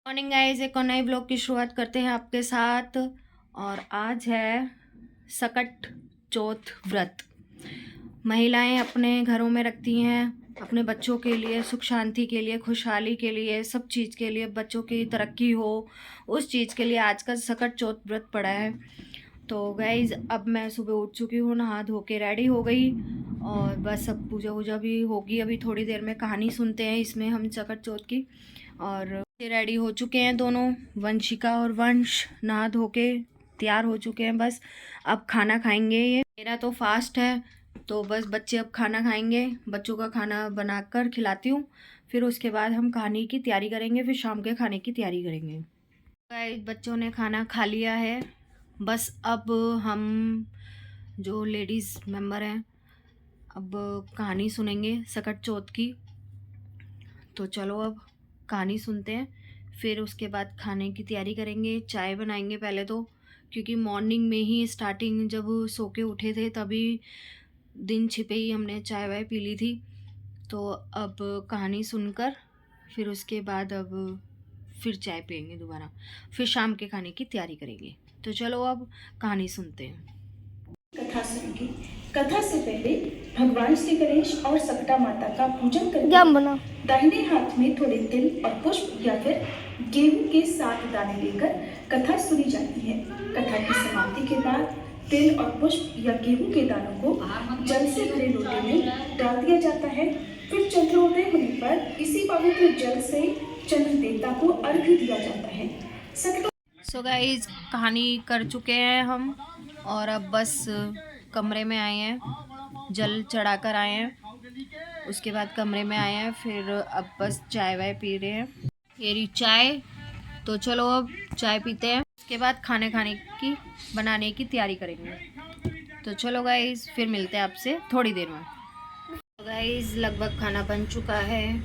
Morning guys, एक और नए ब्लॉग की शुरुआत करते हैं आपके साथ। और आज है सकट चौथ व्रत। महिलाएं अपने घरों में रखती हैं अपने बच्चों के लिए, सुख शांति के लिए, खुशहाली के लिए, सब चीज़ के लिए, बच्चों की तरक्की हो उस चीज़ के लिए आज का सकट चौथ व्रत पड़ा है। तो गाइज अब मैं सुबह उठ चुकी हूँ, नहा धो के रेडी हो गई और बस अब पूजा वूजा भी होगी। अभी थोड़ी देर में कहानी सुनते हैं इसमें हम सकट चौथ की। और रेडी हो चुके हैं दोनों, वंशिका और वंश नहा धो के तैयार हो चुके हैं। बस अब खाना खाएंगे। ये मेरा तो फास्ट है, तो बस बच्चे अब खाना खाएंगे। बच्चों का खाना बनाकर खिलाती हूँ, फिर उसके बाद हम कहानी की तैयारी करेंगे, फिर शाम के खाने की तैयारी करेंगे। बच्चों ने खाना खा लिया है। बस अब हम जो लेडीज़ मेंबर हैं अब कहानी सुनेंगे सकट चौथ की। तो चलो अब कहानी सुनते हैं, फिर उसके बाद खाने की तैयारी करेंगे। चाय बनाएंगे पहले तो, क्योंकि मॉर्निंग में ही स्टार्टिंग जब सो के उठे थे तभी दिन छिपे ही हमने चाय वाय पी ली थी। तो अब कहानी सुनकर फिर उसके बाद अब फिर चाय पियेंगे दोबारा, फिर शाम के खाने की तैयारी करेंगे। तो चलो अब कहानी सुनते हैं। कथा सुनेंगे। कथा से पहले भगवान श्री गणेश और सकटा माता का पूजन करके दाहिने हाथ में थोड़े तिल और पुष्प या फिर गेहूं के 7 दाने लेकर कथा सुनी जाती है। कथा की समाप्ति के बाद तिल और पुष्प या गेहूं के दानों को जल से भरे लोटे में डाल दिया जाता है। फिर चंद्रोदय होने पर इसी पवित्र जल से चंद्र देवता को अर्घ्य दिया जाता है। सो गाइस कहानी कर चुके हैं हम और अब बस कमरे में आए हैं, जल चढ़ाकर आए हैं, उसके बाद कमरे में आए हैं, फिर अब बस चाय वाय पी रहे हैं। ये रही चाय। तो चलो अब चाय पीते हैं, उसके बाद खाने की बनाने की तैयारी करेंगे। तो चलो गाइस फिर मिलते हैं आपसे थोड़ी देर में। तो गाइस लगभग खाना बन चुका है,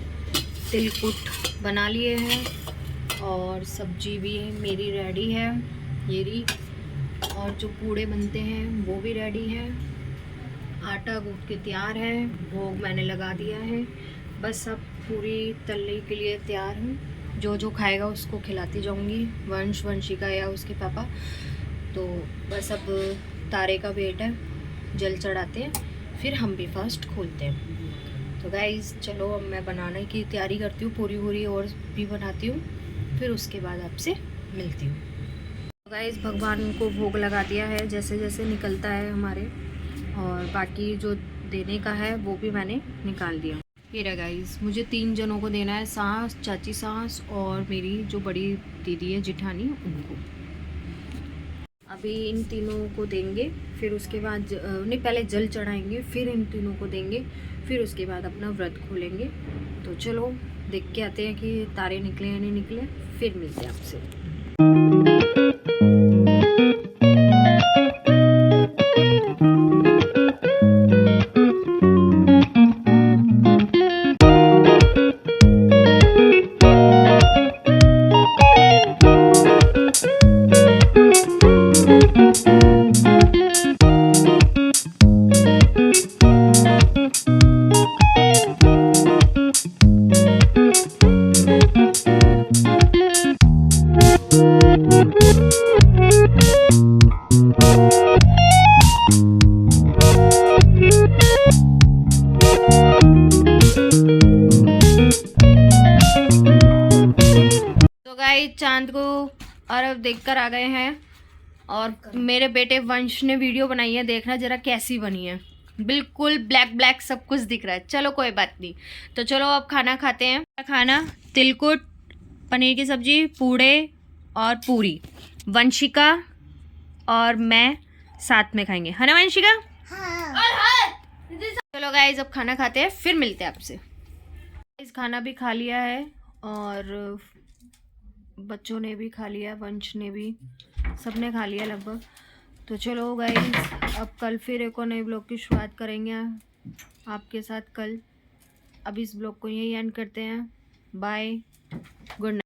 तिलकुट बना लिए हैं और सब्जी भी मेरी रेडी है, ये रही। और जो पूड़े बनते हैं वो भी रेडी है, आटा गूंथ के तैयार है, भोग मैंने लगा दिया है। बस अब पूरी तलने के लिए तैयार हूँ। जो जो खाएगा उसको खिलाती जाऊँगी, वंशिका या उसके पापा। तो बस अब तारे का वेट है, जल चढ़ाते हैं फिर हम भी फास्ट खोलते हैं। तो गाइज़ चलो अब मैं बनाने की तैयारी करती हूँ, पूरी और भी बनाती हूँ, फिर उसके बाद आपसे मिलती हूँ। गाइस भगवान को भोग लगा दिया है जैसे जैसे निकलता है हमारे, और बाकी जो देने का है वो भी मैंने निकाल दिया। ये रहा गाइस, मुझे 3 जनों को देना है, सास, चाची सास और मेरी जो बड़ी दीदी है जिठानी, उनको। अभी इन तीनों को देंगे, फिर उसके बाद नहीं, पहले जल चढ़ाएंगे, फिर इन तीनों को देंगे, फिर उसके बाद अपना व्रत खोलेंगे। तो चलो देख के आते हैं कि तारे निकले या नहीं निकले, फिर मिलते हैं आपसे। चांद को अरब देखकर आ गए हैं और मेरे बेटे वंश ने वीडियो बनाई है, देखना जरा कैसी बनी है। बिल्कुल ब्लैक सब कुछ दिख रहा है। चलो कोई बात नहीं, तो चलो अब खाना खाते हैं। खाना तिलकुट, पनीर की सब्जी, पूड़े और पूरी। वंशिका और मैं साथ में खाएंगे, है ना वंशिका? हाँ। चलो गाइस अब खाना खाते हैं, फिर मिलते हैं आपसे। इस खाना भी खा लिया है और बच्चों ने भी खा लिया, वंश ने भी, सबने खा लिया लगभग। तो चलो गाइस अब कल फिर एक और नए ब्लॉग की शुरुआत करेंगे आपके साथ कल। अब इस ब्लॉग को यही एंड करते हैं। Bye, good night.